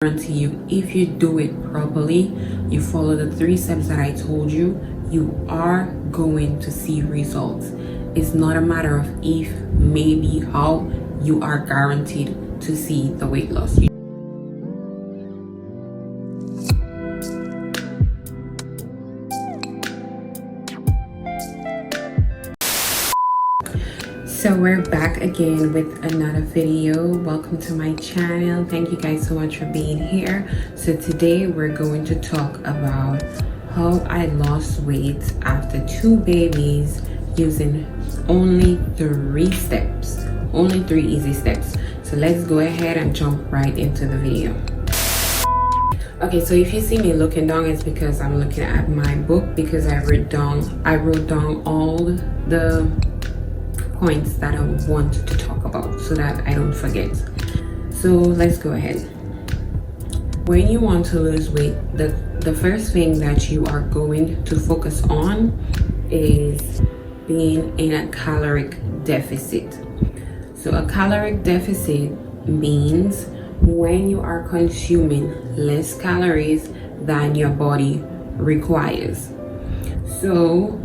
guarantee you, if you do it properly, you follow the 3 steps that I told you, you are going to see results. It's not a matter of if, maybe, how. You are guaranteed to see the weight loss. So we're back again with another video. Welcome to my channel. Thank you guys so much for being here. So today we're going to talk about how I lost weight after 2 babies using only 3 steps, only 3 easy steps. So let's go ahead and jump right into the video. Okay, so if you see me looking down, it's because I'm looking at my book, because I wrote down all the points that I want to talk about so that I don't forget. So let's go ahead. When you want to lose weight, the first thing that you are going to focus on is being in a caloric deficit. So a caloric deficit means when you are consuming less calories than your body requires. So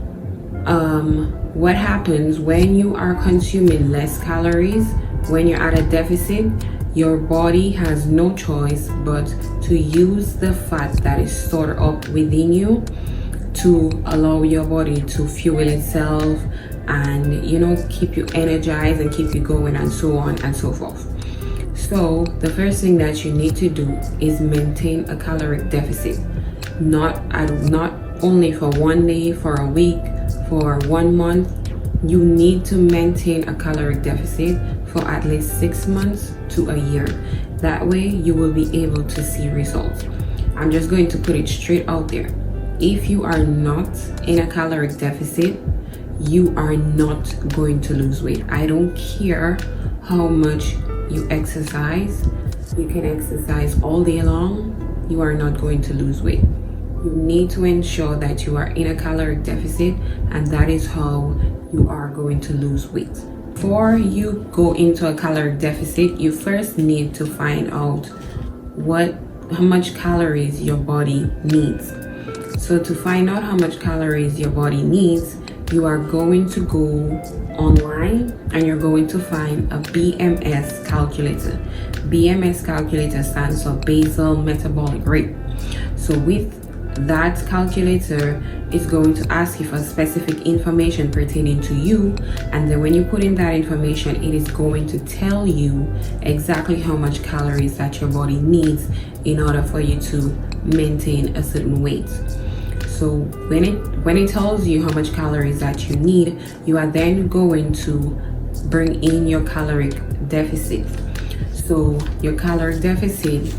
what happens when you are consuming less calories, when you're at a deficit, your body has no choice but to use the fat that is stored up within you to allow your body to fuel itself and, you know, keep you energized and keep you going, and so on and so forth. So the first thing that you need to do is maintain a caloric deficit, not only for 1 day, for a week, for 1 month. You need to maintain a caloric deficit for at least 6 months to a year. That way you will be able to see results. I'm just going to put it straight out there. If you are not in a caloric deficit, you are not going to lose weight. I don't care how much you exercise. You can exercise all day long. You are not going to lose weight. You need to ensure that you are in a caloric deficit, and that is how you are going to lose weight. Before you go into a caloric deficit, you first need to find out how much calories your body needs. So to find out how much calories your body needs, you are going to go online and you're going to find a BMS calculator. BMS calculator stands for basal metabolic rate. So with that calculator is going to ask you for specific information pertaining to you, and then when you put in that information, it is going to tell you exactly how much calories that your body needs in order for you to maintain a certain weight. So when it tells you how much calories that you need, you are then going to bring in your caloric deficit. So your caloric deficit,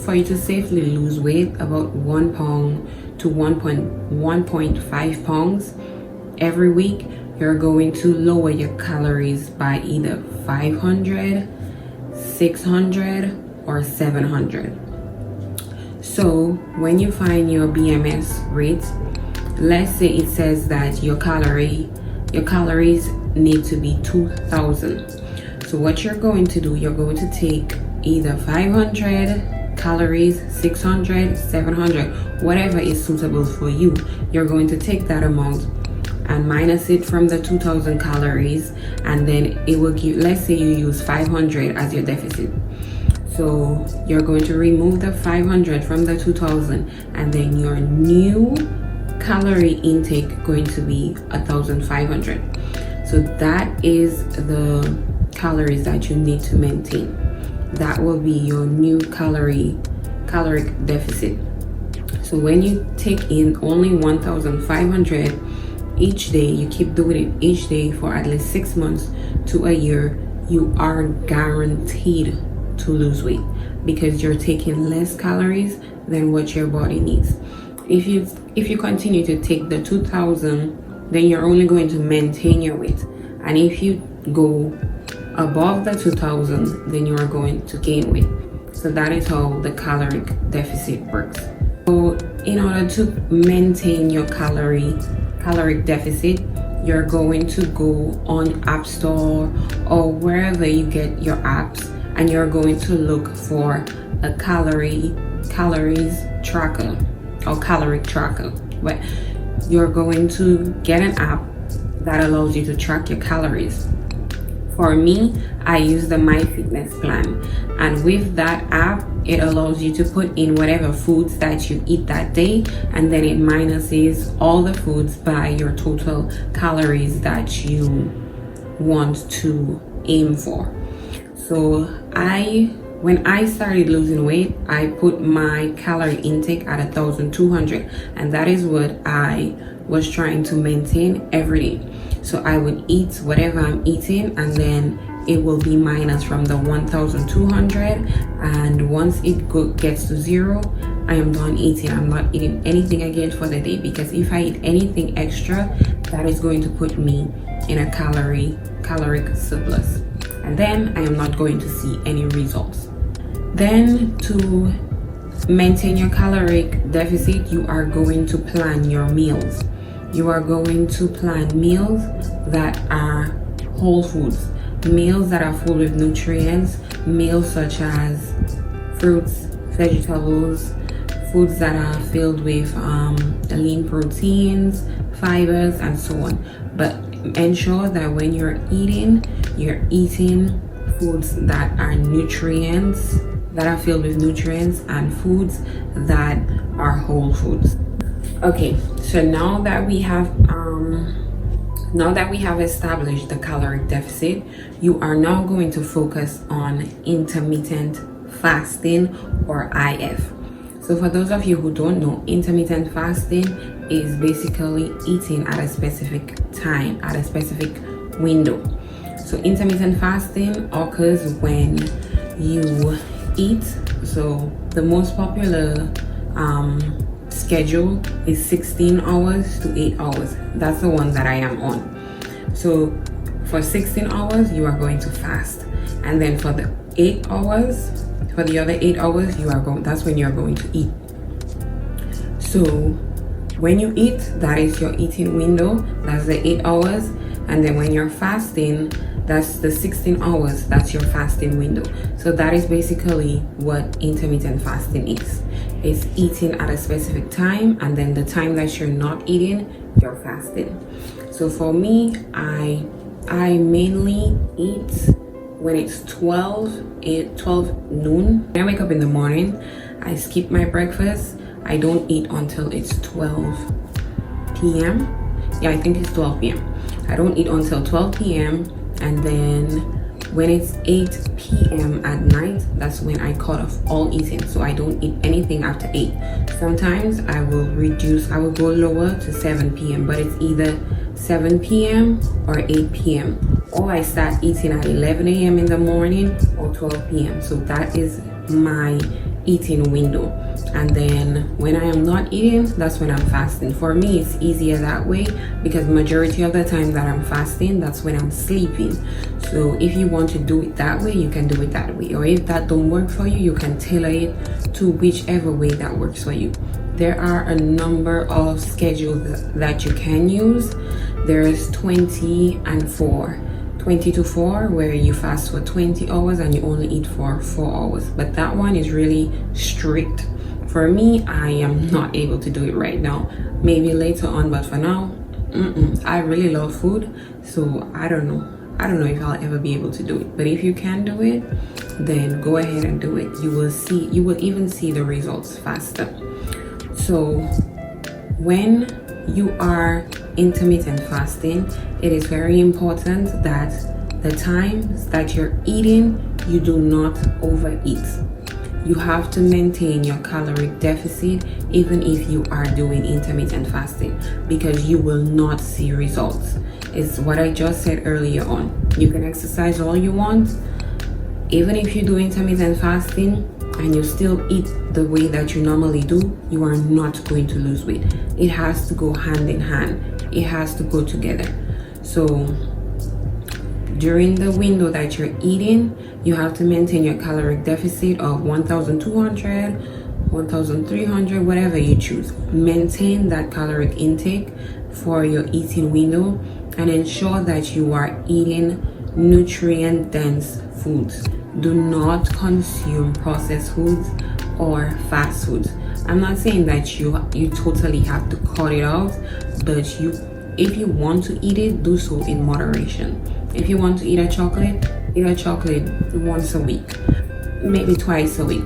for you to safely lose weight, about 1 pound to 1.5 pounds every week, you're going to lower your calories by either 500, 600, or 700. So when you find your BMS rate, let's say it says that your calories need to be 2,000. So what you're going to do, you're going to take either 500 calories, 600, 700, whatever is suitable for you. You're going to take that amount and minus it from the 2,000 calories, and then it will give, let's say you use 500 as your deficit. So you're going to remove the 500 from the 2,000, and then your new calorie intake going to be 1,500. So that is the calories that you need to maintain. That will be your new caloric deficit. So when you take in only 1,500 each day, you keep doing it each day for at least 6 months to a year, you are guaranteed to lose weight because you're taking less calories than what your body needs. If you continue to take the 2,000, then you're only going to maintain your weight, and if you go above the 2,000, then you are going to gain weight. So that is how the caloric deficit works. So in order to maintain your caloric deficit, you're going to go on App Store or wherever you get your apps, and you're going to look for a calories tracker or caloric tracker, but you're going to get an app that allows you to track your calories. For me, I use the MyFitnessPal, and with that app, it allows you to put in whatever foods that you eat that day, and then it minuses all the foods by your total calories that you want to aim for. So when I started losing weight, I put my calorie intake at 1,200, and that is what I was trying to maintain every day. So I would eat whatever I'm eating, and then it will be minus from the 1,200, and once it gets to zero, I am done eating. I'm not eating anything again for the day, because if I eat anything extra, that is going to put me in a caloric surplus, and then I am not going to see any results. Then to maintain your caloric deficit, you are going to plan your meals. You are going to plan meals that are whole foods, meals that are full with nutrients, meals such as fruits, vegetables, foods that are filled with lean proteins, fibers, and so on. But ensure that when you're eating foods that are nutrients, that are filled with nutrients, and foods that are whole foods. Okay, so now that we have established the caloric deficit, you are now going to focus on intermittent fasting, or IF. So for those of you who don't know, intermittent fasting is basically eating at a specific time, at a specific window. So intermittent fasting occurs when you eat. So the most popular schedule is 16 hours to 8 hours. That's the one that I am on. So for 16 hours, you are going to fast, and then for the other 8 hours, that's when you're going to eat. So when you eat, that is your eating window, that's the 8 hours, and then when you're fasting, that's the 16 hours, that's your fasting window. So that is basically what intermittent fasting is. It's eating at a specific time, and then the time that you're not eating, you're fasting. So for me, I mainly eat when it's 12 noon. When I wake up in the morning, I skip my breakfast. I don't eat until it's 12 p.m. Yeah, I think it's 12 p.m. I don't eat until 12 p.m. and then when it's 8 p.m. at night, that's when I cut off all eating. So I don't eat anything after 8. Sometimes I will go lower to 7 p.m. but it's either 7 p.m. or 8 p.m. or I start eating at 11 a.m. in the morning or 12 p.m. So that is my eating window. And then when I am not eating, that's when I'm fasting. For me, it's easier that way, because majority of the time that I'm fasting, that's when I'm sleeping. So if you want to do it that way, you can do it that way, or if that don't work for you, you can tailor it to whichever way that works for you. There are a number of schedules that you can use. There's 20 and 4. 20 to 4, where you fast for 20 hours and you only eat for 4 hours. But that one is really strict. For me, I am not able to do it right now. Maybe later on, but for now, I really love food, so I don't know if I'll ever be able to do it. But if you can do it, then go ahead and do it. You will even see the results faster. So when you are intermittent fasting, it is very important that the times that you're eating, you do not overeat. You have to maintain your caloric deficit even if you are doing intermittent fasting, because you will not see results. It's what I just said earlier on. You can exercise all you want. Even if you do intermittent fasting and you still eat the way that you normally do, you are not going to lose weight. It has to go hand in hand. It has to go together. So during the window that you're eating, you have to maintain your caloric deficit of 1,200, 1,300, whatever you choose. Maintain that caloric intake for your eating window, and ensure that you are eating nutrient dense foods. do not consume processed foods or fast foods. I'm not saying that you totally have to cut it out, but if you want to eat it, do so in moderation. If you want to eat a chocolate once a week, maybe twice a week,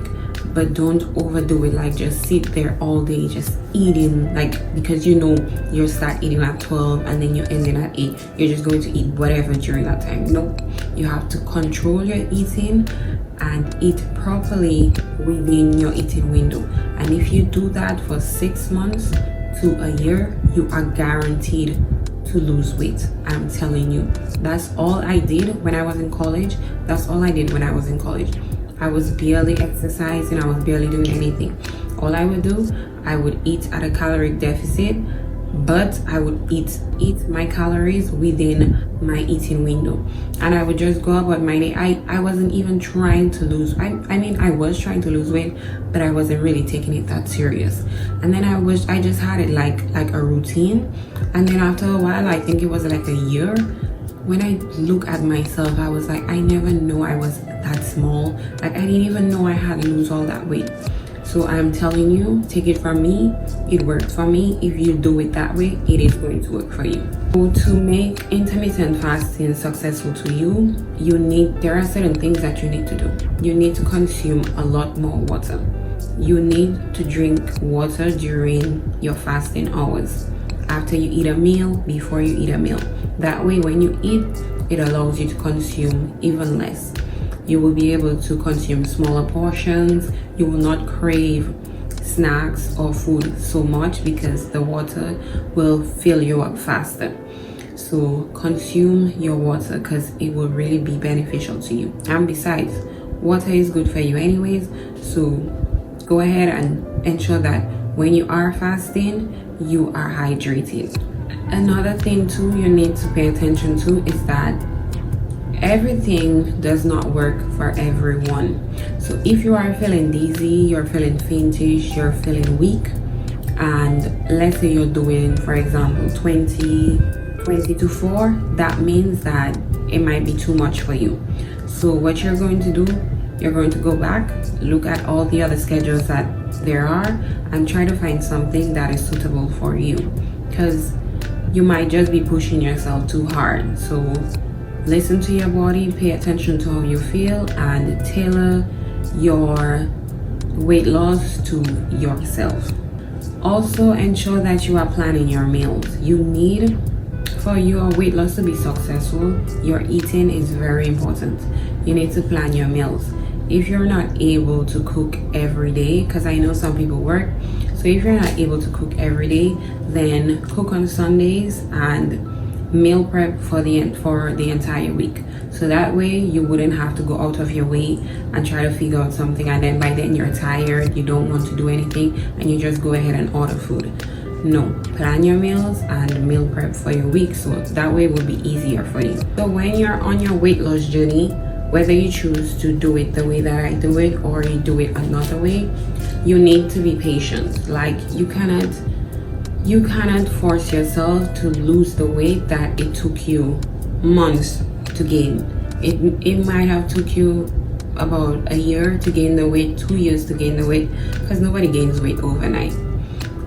but don't overdo it. Like just sit there all day just eating, like, because you know you'll start eating at 12 and then you're ending at 8. You're just going to eat whatever during that time. Nope, you have to control your eating and eat properly within your eating window. And if you do that for 6 months to a year, you are guaranteed to lose weight. I'm telling you, that's all I did when I was in college. I was barely exercising, I was barely doing anything. All I would do, I would eat at a caloric deficit, but I would eat my calories within my eating window, and I would just go about my day. I wasn't even trying to lose. I mean, I was trying to lose weight, but I wasn't really taking it that serious. And then I just had it like a routine. And then after a while, I think it was like a year, when I look at myself, I was like, I never knew I was that small. Like, I didn't even know I had to lose all that weight. So I'm telling you, take it from me, it worked for me. If you do it that way, it is going to work for you. So to make intermittent fasting successful to you, there are certain things that you need to do. You need to consume a lot more water. You need to drink water during your fasting hours, after you eat a meal, before you eat a meal. That way, when you eat, it allows you to consume even less. You will be able to consume smaller portions. You will not crave snacks or food so much because the water will fill you up faster. So consume your water because it will really be beneficial to you. And besides, water is good for you anyways. So go ahead and ensure that when you are fasting, you are hydrated. Another thing too you need to pay attention to is that everything does not work for everyone. So if you are feeling dizzy, you're feeling faintish, you're feeling weak, and let's say you're doing, for example, 20 to 4, that means that it might be too much for you. So what you're going to do, you're going to go back, look at all the other schedules that there are, and try to find something that is suitable for you, because you might just be pushing yourself too hard. So listen to your body, pay attention to how you feel, and tailor your weight loss to yourself. Also, ensure that you are planning your meals. For your weight loss to be successful, your eating is very important. You need to plan your meals. If you're not able to cook every day, because I know some people work, so if you're not able to cook every day, then cook on Sundays and meal prep for the entire week. So that way you wouldn't have to go out of your way and try to figure out something, and then by then you're tired, you don't want to do anything, and you just go ahead and order food. No, plan your meals and meal prep for your week, so that way it will be easier for you. So when you're on your weight loss journey, whether you choose to do it the way that I do it or you do it another way, you need to be patient. Like, you cannot force yourself to lose the weight that it took you months to gain. It might have took you about a year to gain the weight, 2 years to gain the weight, because nobody gains weight overnight.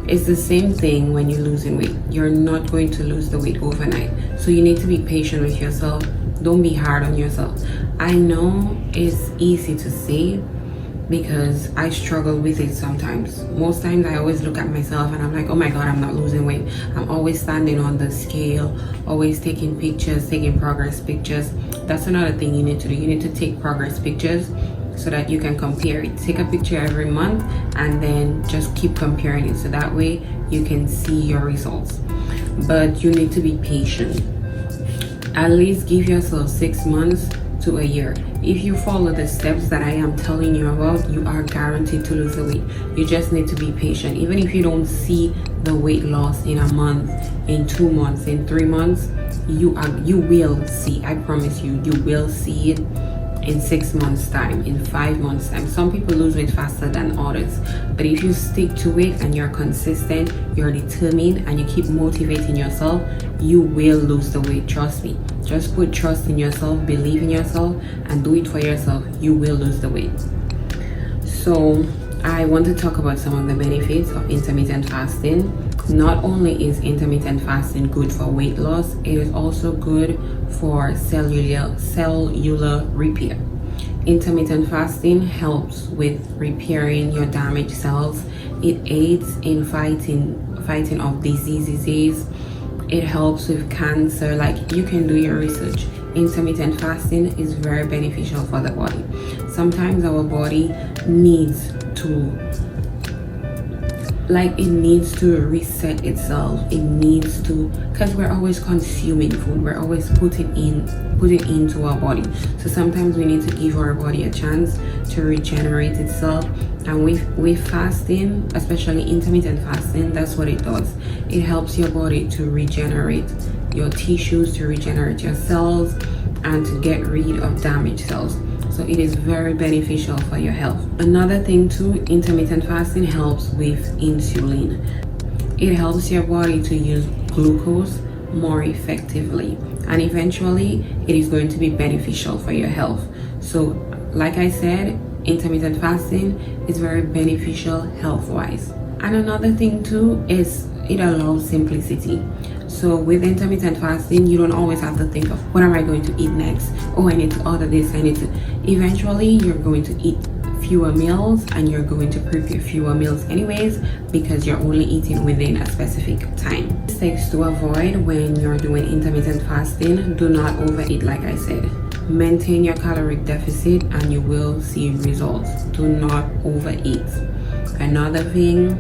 It's the same thing when you're losing weight. You're not going to lose the weight overnight. So you need to be patient with yourself. Don't be hard on yourself. I know it's easy to say because I struggle with it sometimes. Most times I always look at myself and I'm like, oh my God, I'm not losing weight. I'm always standing on the scale, always taking pictures, taking progress pictures. That's another thing you need to do. You need to take progress pictures so that you can compare it. Take a picture every month and then just keep comparing it, so that way you can see your results. But you need to be patient. At least give yourself 6 months to a year. If you follow the steps that I am telling you about, you are guaranteed to lose the weight. You just need to be patient. Even if you don't see the weight loss in a month, in 2 months, in 3 months, you will see. I promise you, you will see it. in 6 months time, in 5 months time. Some people lose weight faster than others, but if you stick to it and you're consistent, you're determined, and you keep motivating yourself, you will lose the weight. Trust me. Just put trust in yourself, believe in yourself, and do it for yourself. You will lose the weight. So I want to talk about some of the benefits of intermittent fasting. Not only is intermittent fasting good for weight loss, it is also good for cellular repair. Intermittent fasting helps with repairing your damaged cells. It aids in fighting off diseases. It helps with cancer. Like, you can do your research. Intermittent fasting is very beneficial for the body. Sometimes our body needs to reset itself. It needs to, because we're always consuming food, we're always putting into our body. So sometimes we need to give our body a chance to regenerate itself. And with fasting, especially intermittent fasting, that's what it does. It helps your body to regenerate your tissues, to regenerate your cells, and to get rid of damaged cells. So it is very beneficial for your health. Another thing too, intermittent fasting helps with insulin. It helps your body to use glucose more effectively, and eventually it is going to be beneficial for your health. So like I said, intermittent fasting is very beneficial health-wise. And another thing too is it allows simplicity. So with intermittent fasting, you don't always have to think of, what am I going to eat next? Oh, I need to order this, eventually you're going to eat fewer meals, and you're going to prepare fewer meals anyways, because you're only eating within a specific time. Mistakes to avoid when you're doing intermittent fasting: do not overeat. Like I said, maintain your caloric deficit and you will see results. Do not overeat. Another thing,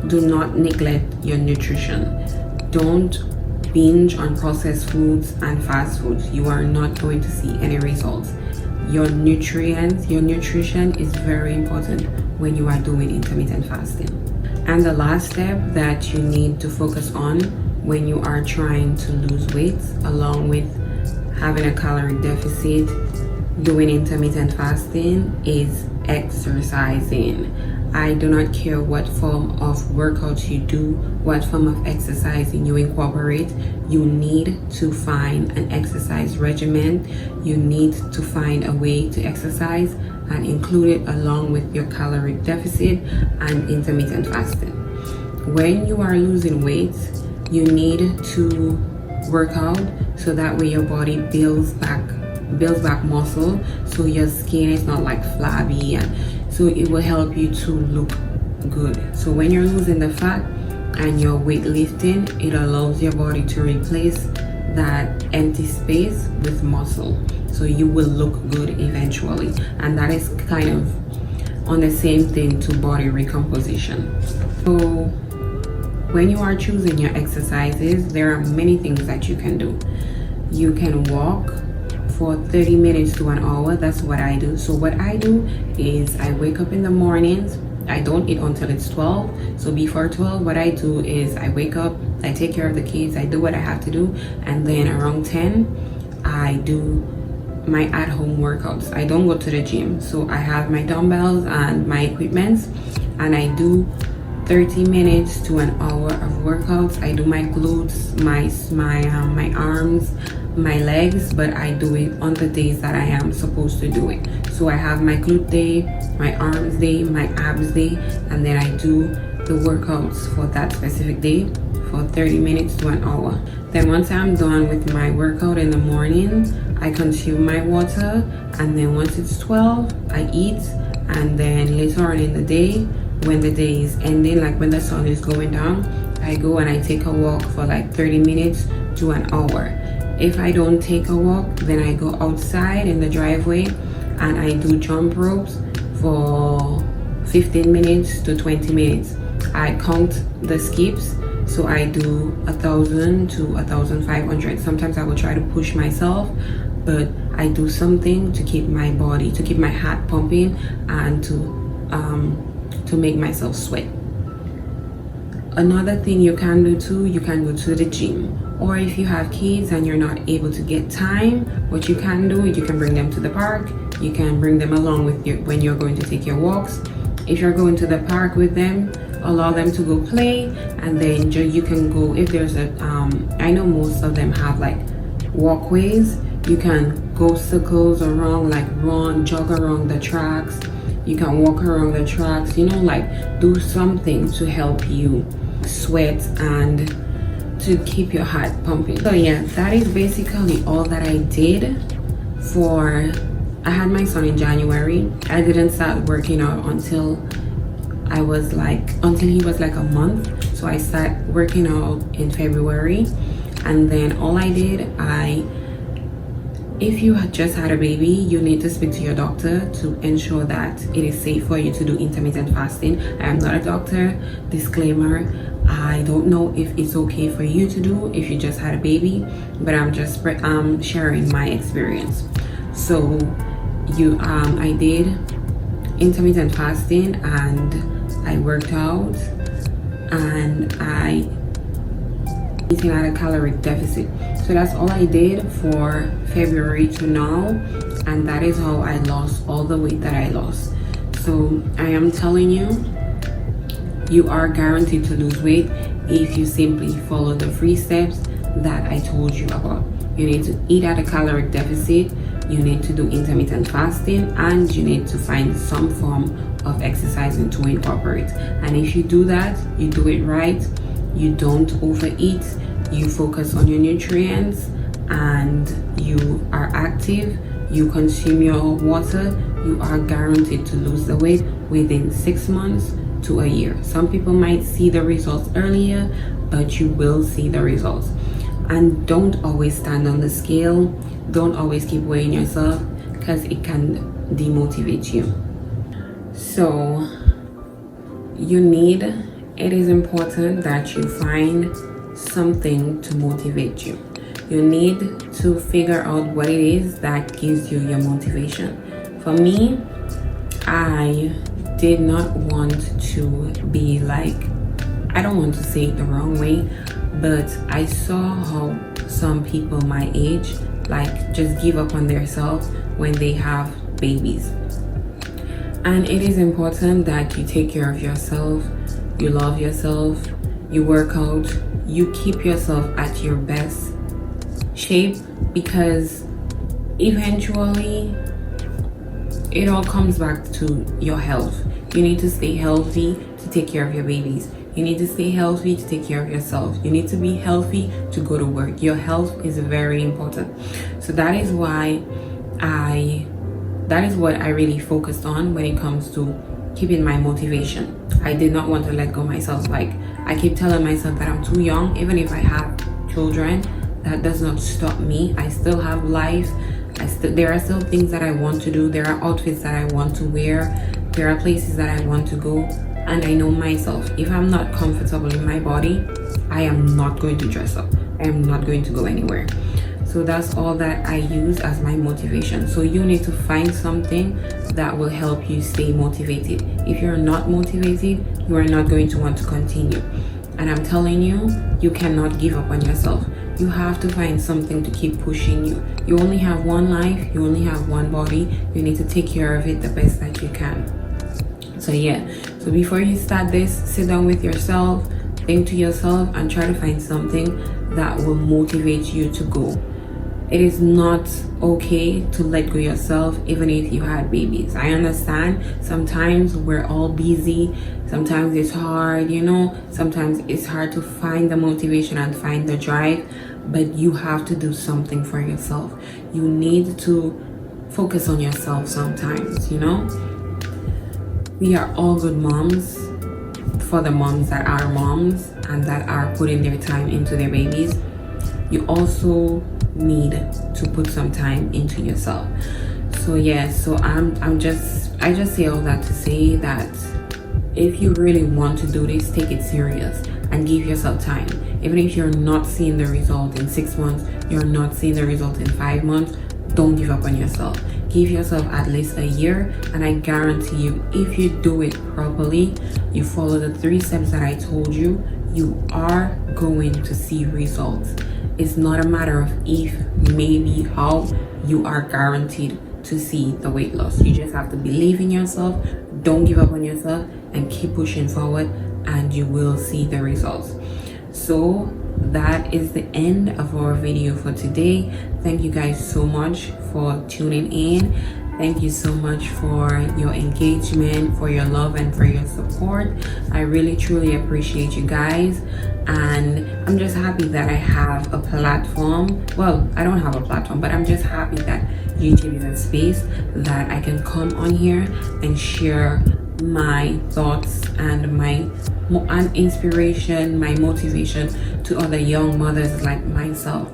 do not neglect your nutrition. Don't binge on processed foods and fast foods. You are not going to see any results. Your nutrition is very important when you are doing intermittent fasting. And the last step that you need to focus on when you are trying to lose weight, along with having a caloric deficit, doing intermittent fasting, is exercising. I do not care what form of workouts you do, what form of exercising you incorporate. You need to find an exercise regimen. You need to find a way to exercise and include it along with your caloric deficit and intermittent fasting. When you are losing weight, you need to work out so that way your body builds back muscle, so your skin is not like flabby, and so it will help you to look good. So when you're losing the fat and you're weightlifting, it allows your body to replace that empty space with muscle, so you will look good eventually. And that is kind of on the same thing to body recomposition. So when you are choosing your exercises, there are many things that you can do. You can walk for 30 minutes to an hour. That's what I do. So what I do is I wake up in the mornings. I don't eat until it's 12. So before 12, what I do is I wake up, I take care of the kids, I do what I have to do, and then around 10, I do my at-home workouts. I don't go to the gym. So I have my dumbbells and my equipment, and I do 30 minutes to an hour of workouts. I do my glutes, my arms, my legs, but I do it on the days that I am supposed to do it. So I have my glute day, my arms day, my abs day, and then I do the workouts for that specific day for 30 minutes to an hour. Then once I'm done with my workout in the morning, I consume my water, and then once it's 12, I eat, and then later on in the day, when the day is ending, like when the sun is going down, I go and I take a walk for like 30 minutes to an hour. If I don't take a walk, then I go outside in the driveway and I do jump ropes for 15 minutes to 20 minutes. I count the skips, so I do 1,000 to 1,500. Sometimes I will try to push myself, but I do something to keep my body, to keep my heart pumping, and to make myself sweat. Another thing you can do too, you can go to the gym. Or if you have kids and you're not able to get time, what you can do is you can bring them to the park. You can bring them along with you when you're going to take your walks. If you're going to the park with them, allow them to go play, and then you can go, if there's a I know most of them have like walkways. You can go circles around, like run, jog around the tracks. You can walk around the tracks, you know, like do something to help you sweat and to keep your heart pumping. So yeah, that is basically all that I did I had my son in January. I didn't start working out until he was like a month. So I started working out in February, and then all I did, if you had just had a baby, you need to speak to your doctor to ensure that it is safe for you to do intermittent fasting. I am not a doctor, disclaimer. I don't know if it's okay for you to do if you just had a baby, but I'm just sharing my experience. So I did intermittent fasting, and I worked out, and I eating at a caloric deficit. So that's all I did for February to now, and that is how I lost all the weight that I lost. So I am telling you, you are guaranteed to lose weight if you simply follow the 3 steps that I told you about. You need to eat at a caloric deficit, you need to do intermittent fasting, and you need to find some form of exercising to incorporate. And if you do that, you do it right, you don't overeat, you focus on your nutrients, and you are active, you consume your water, you are guaranteed to lose the weight within 6 months to a year. Some people might see the results earlier, but you will see the results. And don't always stand on the scale, don't always keep weighing yourself, because it can demotivate you. So it is important that you find something to motivate you. You need to figure out what it is that gives you your motivation. For me, I did not want to be like, I don't want to say it the wrong way, but I saw how some people my age like just give up on themselves when they have babies. And it is important that you take care of yourself, you love yourself, you work out, you keep yourself at your best shape, because eventually it all comes back to your health. You need to stay healthy to take care of your babies. You need to stay healthy to take care of yourself. You need to be healthy to go to work. Your health is very important. So that is what I really focused on when it comes to keeping my motivation. I did not want to let go myself. Like, I keep telling myself that I'm too young. Even if I have children, that does not stop me. I still have life. There are still things that I want to do. There are outfits that I want to wear. There are places that I want to go. And I know myself, if I'm not comfortable in my body, I am not going to dress up. I am not going to go anywhere. So that's all that I use as my motivation. So you need to find something that will help you stay motivated. If you're not motivated, you are not going to want to continue. And I'm telling you, you cannot give up on yourself. You have to find something to keep pushing you. You only have one life, you only have one body. You need to take care of it the best that you can. So yeah, so before you start this, sit down with yourself, think to yourself, and try to find something that will motivate you to go. It is not okay to let go yourself even if you had babies. I understand sometimes we're all busy, sometimes it's hard, sometimes it's hard to find the motivation and find the drive, but you have to do something for yourself. You need to focus on yourself sometimes. We are all good moms for the moms that are moms and that are putting their time into their babies. You also need to put some time into yourself. So yeah, so I just say all that to say that if you really want to do this, take it serious and give yourself time. Even if you're not seeing the result in 6 months, you're not seeing the result in 5 months, don't give up on yourself. Give yourself at least a year, and I guarantee you, if you do it properly, you follow the 3 steps that I told you, you are going to see results. It's not a matter of if, maybe, how. You are guaranteed to see the weight loss. You just have to believe in yourself, don't give up on yourself, and keep pushing forward, and you will see the results. So that is the end of our video for today. Thank you guys so much for tuning in. Thank you so much for your engagement, for your love, and for your support. I really truly appreciate you guys, and I'm just happy that I have a platform. Well, I don't have a platform, but I'm just happy that YouTube is a space that I can come on here and share my thoughts and my inspiration, my motivation to other young mothers like myself.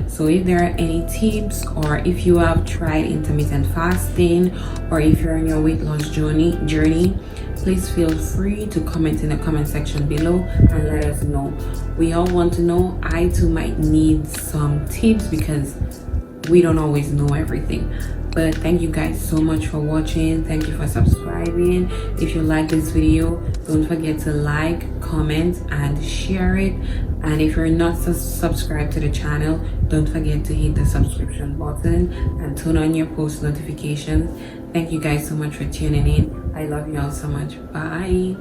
So if there are any tips, or if you have tried intermittent fasting, or if you're on your weight loss journey, please feel free to comment in the comment section below and let us know. We all want to know. I too might need some tips because we don't always know everything. But thank you guys so much for watching. Thank you for subscribing. If you like this video, don't forget to like, comment, and share it. And if you're not subscribed to the channel, don't forget to hit the subscription button and turn on your post notifications. Thank you guys so much for tuning in. I love you all so much. Bye.